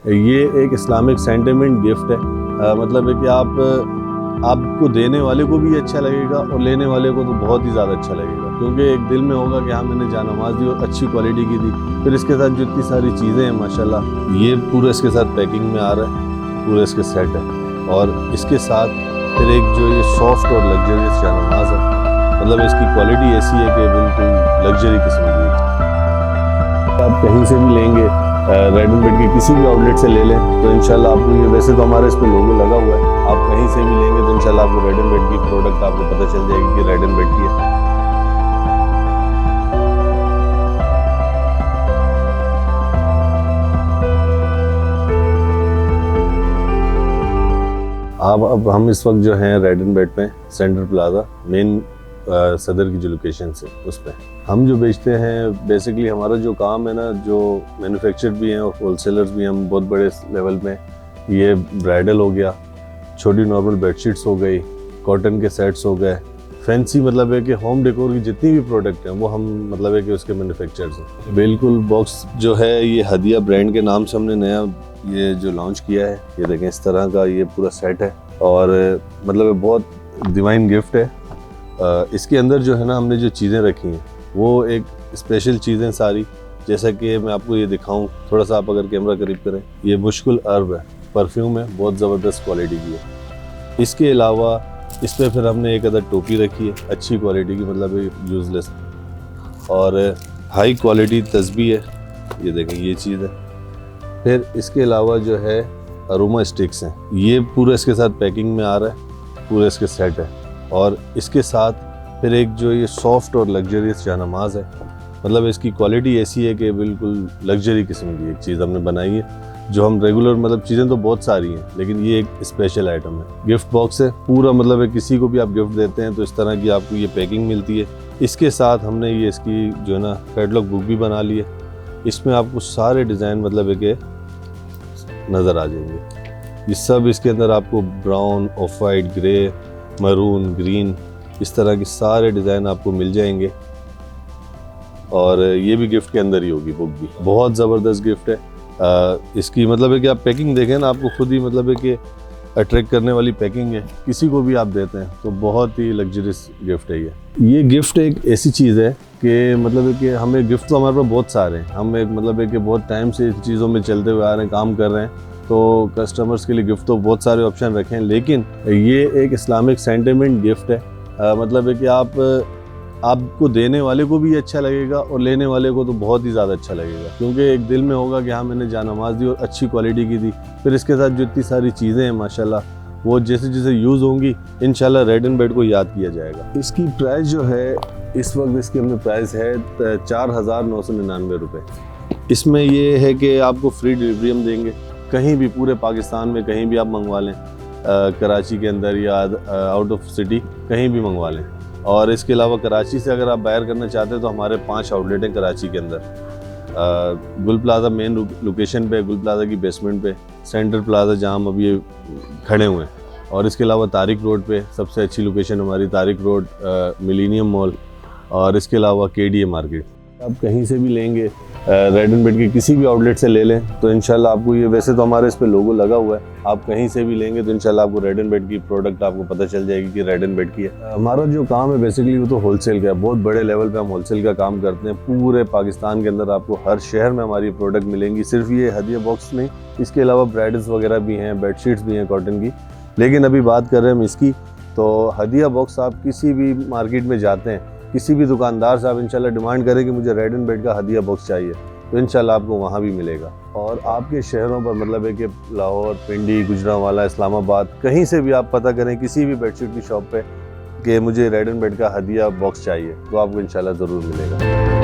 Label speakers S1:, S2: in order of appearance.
S1: ये एक Islamic sentiment gift है। मतलब है कि आपको देने वाले को भी अच्छा लगेगा और लेने वाले को तो बहुत ही ज़्यादा अच्छा लगेगा, क्योंकि एक दिल में होगा कि हाँ मैंने जानमाज़ दी और अच्छी क्वालिटी की दी। फिर इसके साथ जो इतनी सारी चीज़ें हैं माशाल्लाह, ये पूरा इसके साथ पैकिंग में आ रहा है, पूरा इसके सेट है। और इसके साथ फिर एक जो ये सॉफ्ट और लग्जरियस जानमाज़ है, मतलब इसकी क्वालिटी ऐसी है कि बिल्कुल लग्जरी किस्म की है। आप कहीं से भी लेंगे, रेड एंड बेड के किसी भी आउटलेट से ले लें तो इंशाल्लाह आपको ये, वैसे तो हमारे इस पे लोगो लगा हुआ है, आप कहीं से भी लेंगे तो इंशाल्लाह आपको रेड एंड बेड की प्रोडक्ट आपको पता चल जाएगी कि रेड एंड बेड की है। अब हम इस वक्त जो हैं रेड एंड बेड पे, सेंटर प्लाजा मेन सदर की जो लोकेशन है उस पर हम जो बेचते हैं, बेसिकली हमारा जो काम है ना, जो मैन्युफैक्चर भी हैं और होलसेलर्स भी हैं, हम बहुत बड़े लेवल पे। ये ब्राइडल हो गया, छोटी नॉर्मल बेडशीट्स हो गई, कॉटन के सेट्स हो गए, फैंसी मतलब है कि होम डेकोर की जितनी भी प्रोडक्ट हैं वो हम मतलब है कि उसके मैन्युफैक्चरर्स हैं। बिल्कुल बॉक्स जो है ये हदिया ब्रांड के नाम से हमने नया ये जो लॉन्च किया है। ये देखें इस तरह का ये पूरा सेट है और मतलब बहुत डिवाइन गिफ्ट है। इसके अंदर जो है ना, हमने जो चीज़ें रखी हैं वो एक स्पेशल चीज़ें सारी, जैसा कि मैं आपको ये दिखाऊं, थोड़ा सा आप अगर कैमरा करीब करें, ये मुश्किल अर्ब है, परफ्यूम है, बहुत ज़बरदस्त क्वालिटी की है। इसके अलावा इस पर फिर हमने एक अदर टोपी रखी है अच्छी क्वालिटी की, मतलब यूज़लेस, और हाई क्वालिटी तस्बीह है, ये देखें ये चीज़ है। फिर इसके अलावा जो है अरोमा स्टिक्स हैं, ये पूरा इसके साथ पैकिंग में आ रहा है, पूरा इसके सेट है। और इसके साथ फिर एक जो ये सॉफ्ट और लग्जरियस जानमाज़ है, मतलब इसकी क्वालिटी ऐसी है कि बिल्कुल लग्जरी किस्म की एक चीज़ हमने बनाई है, जो हम रेगुलर, मतलब चीज़ें तो बहुत सारी हैं लेकिन ये एक स्पेशल आइटम है। गिफ्ट बॉक्स है पूरा, मतलब है किसी को भी आप गिफ्ट देते हैं तो इस तरह की आपको ये पैकिंग मिलती है। इसके साथ हमने ये इसकी जो है ना कैटलॉग बुक भी बना ली है, इसमें आपको सारे डिज़ाइन मतलब है कि नज़र आ जाएंगे। ये सब इसके अंदर आपको brown, of white, grey, maroon, green, इस तरह के सारे डिज़ाइन आपको मिल जाएंगे। और ये भी गिफ्ट के अंदर ही होगी बुक भी। बहुत ज़बरदस्त गिफ्ट है। इसकी मतलब है कि आप पैकिंग देखें ना, आपको खुद ही मतलब है कि अट्रैक्ट करने वाली पैकिंग है। किसी को भी आप देते हैं तो बहुत ही लग्जरियस गिफ्ट है ये गिफ्ट एक ऐसी चीज़ है कि मतलब है कि हमें गिफ्ट तो हमारे पास बहुत सारे हैं, हम एक मतलब है कि बहुत टाइम से इन चीज़ों में चलते हुए आ रहे हैं, काम कर रहे हैं, तो कस्टमर्स के लिए गिफ्ट तो बहुत सारे ऑप्शन रखे हैं, लेकिन ये एक इस्लामिक सेंटिमेंट गिफ्ट है। मतलब है कि आपको देने वाले को भी अच्छा लगेगा और लेने वाले को तो बहुत ही ज़्यादा अच्छा लगेगा, क्योंकि एक दिल में होगा कि हाँ मैंने जानमाज़ दी और अच्छी क्वालिटी की दी। फिर इसके साथ जो इतनी सारी चीज़ें हैं माशाल्लाह, वो जैसे जैसे यूज़ होंगी इंशाल्लाह रेड एंड बेड को याद किया जाएगा। इसकी प्राइस जो है इस वक्त इसकी हमने प्राइस है 4,999 रुपये। इसमें ये है कि आपको फ्री डिलीवरी हम देंगे, कहीं भी पूरे पाकिस्तान में कहीं भी आप मंगवा लें, कराची के अंदर या आउट ऑफ सिटी कहीं भी मंगवा लें। और इसके अलावा कराची से अगर आप बाहर करना चाहते हैं तो हमारे 5 आउटलेट हैं कराची के अंदर। गुल प्लाजा मेन लोकेशन पे, गुल प्लाजा की बेसमेंट पे, सेंटर प्लाजा जहाँ हम अभी खड़े हुए हैं, और इसके अलावा तारिक रोड पे सबसे अच्छी लोकेशन हमारी तारिक रोड, मिलेनियम मॉल, और इसके अलावा KDA मार्केट। आप कहीं से भी लेंगे, रेड एंड बेड के किसी भी आउटलेट से ले लें तो इंशाल्लाह आपको ये, वैसे तो हमारे इस पे लोगो लगा हुआ है, आप कहीं से भी लेंगे तो इंशाल्लाह आपको रेड एंड बेड की प्रोडक्ट आपको पता चल जाएगी कि रेड एंड बेड की है। हमारा जो काम है बेसिकली वो तो होलसेल का है, बहुत बड़े लेवल पे हम होलसेल का काम करते हैं। पूरे पाकिस्तान के अंदर आपको हर शहर में हमारी प्रोडक्ट मिलेंगी। सिर्फ ये हदिया बॉक्स नहीं, इसके अलावा ब्राइडल्स वगैरह भी हैं, बेडशीट्स भी हैं कॉटन की। लेकिन अभी बात कर रहे हैं हम इसकी, तो हदिया बॉक्स आप किसी भी मार्केट में जाते हैं, किसी भी दुकानदार से आप इंशाल्लाह डिमांड करें कि मुझे रेड एंड बेड का हदिया बॉक्स चाहिए, तो इंशाल्लाह आपको वहाँ भी मिलेगा। और आपके शहरों पर मतलब है कि लाहौर, पिंडी, गुजरांवाला, इस्लामाबाद, कहीं से भी आप पता करें किसी भी बेडशीट की शॉप पे कि मुझे रेड एंड बेड का हदिया बॉक्स चाहिए, तो आपको इंशाल्लाह ज़रूर मिलेगा।